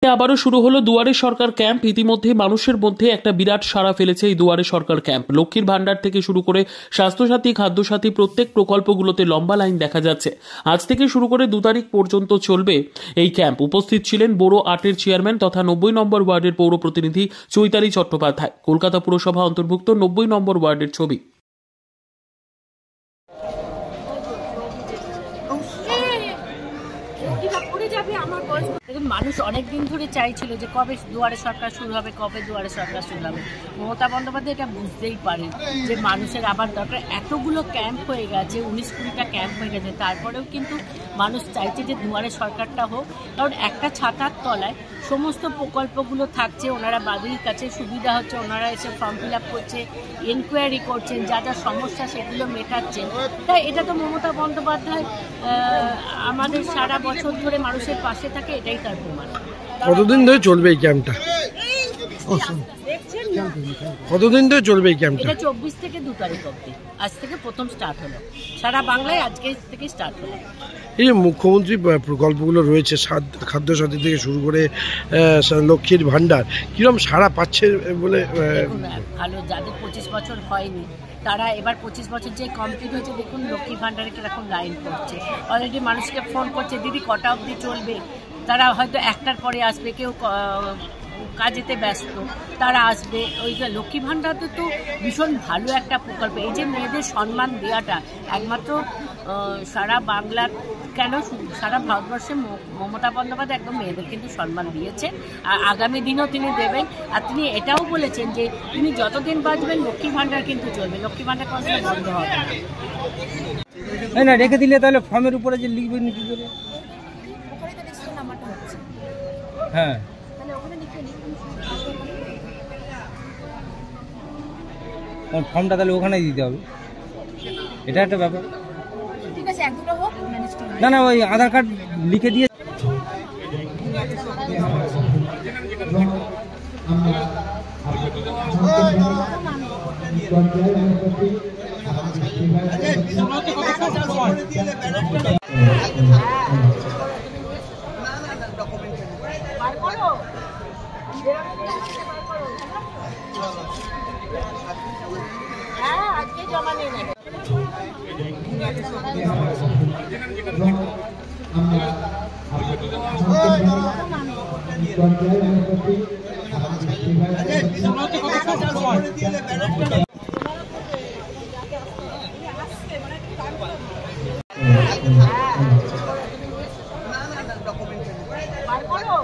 আবারও শুরু হলো দুয়ারে সরকার ক্যাম্প। ইতিমধ্যে মানুষের মধ্যে একটা বিরাট সাড়া ফেলেছে এই দুয়ারে সরকার ক্যাম্প। লক্ষ্মীর ভান্ডার থেকে শুরু করে স্বাস্থ্যসাথী, খাদ্যসাথী প্রত্যেক প্রকল্পগুলোতে লম্বা লাইন দেখা যাচ্ছে। আজ থেকে শুরু করে 2 তারিখ পর্যন্ত চলবে এই ক্যাম্প। উপস্থিত ছিলেন বোরো 8-এর চেয়ারম্যান তথা 90 নম্বর ওয়ার্ডের পৌর প্রতিনিধি চৈতালি চট্টোপাধ্যায়। কলকাতা পুরসভা অন্তর্ভুক্ত 90 নম্বর ওয়ার্ডের ছবি। মানুষ অনেকদিন ধরে চাইছিল যে কবে দুয়ারে সরকার শুরু হবে, কবে দুয়ারে সরকার শুরু হবে। মমতা বন্দ্যোপাধ্যায় এটা বুঝতেই পারেন যে মানুষের আবার দরকার। এতগুলো ক্যাম্প হয়ে গেছে, 19-20টা ক্যাম্প হয়ে গেছে, তারপরেও কিন্তু মানুষ চাইছে যে দুয়ারে সরকারটা হোক। কারণ একটা ছাতার তলায় সমস্ত প্রকল্পগুলো থাকছে, ওনারা বাড়ির কাছে সুবিধা হচ্ছে, ওনারা এসে ফর্ম ফিল আপ করছে, এনকোয়ারি করছেন, যা যা সমস্যা সেগুলো মেটাচ্ছেন। তাই এটা তো মমতা বন্দ্যোপাধ্যায় আমাদের সারা বছর ধরে মানুষের পাশে থাকে, এটাই তার প্রমাণ। কতদিন ধরে চলবে এই ক্যাম্পটা? কতদিন ধরে চলবে এই ক্যাম্পটা? এটা 24 থেকে 2 তারিখ অবধি। আজ থেকে প্রথম স্টার্ট হলো, সারা বাংলায় আজকে থেকে স্টার্ট হলো। এই যে মুখ্যমন্ত্রী প্রকল্পগুলো রয়েছে, খাদ্যসাথী থেকে শুরু করে লক্ষ্মীর ভান্ডার, কিরকম সাড়া পাচ্ছে বলে? ভালো, যাদের 25 বছর হয়নি তারা এবার 25 বছর যে কমপ্লিট হয়েছে, দেখুন লক্ষ্মী ভান্ডারে কিরকম লাইন করছে। অলরেডি মানুষকে ফোন করছে, দিদি কটা অবধি চলবে। তারা হয়তো 1টার পরে আসবে, কেউ কাজেতে ব্যস্ত, তারা আসবে। ওই যে লক্ষ্মী ভান্ডারটা তো ভীষণ ভালো একটা প্রকল্প। এই যে মেয়েদের সম্মান দেওয়াটা একমাত্র সারা বাংলা কেন সারা ভারতবর্ষে মমতা বন্দ্যোপাধ্যায় একদম মেয়েদের কিন্তু সম্মান দিয়েছে, আর আগামী দিনও তিনি দেবেন। আর তিনি এটাও বলেছেন যে তিনি যতদিন বাঁচবেন লক্ষ্মী ভান্ডার কিন্তু চলবে, লক্ষ্মী ভান্ডার কোনো বন্ধ হবে না। রেখে দিলে তাহলে ফর্মের উপরে যে লিখবেন কি করে? হ্যাঁ, ফর্মটা তাহলে ওখানেই দিতে হবে, এটা একটা ব্যাপার। না না, ওই আধার কার্ড লিখে দিয়ে আজকে জমা নিয়ে নেবে। বার করো।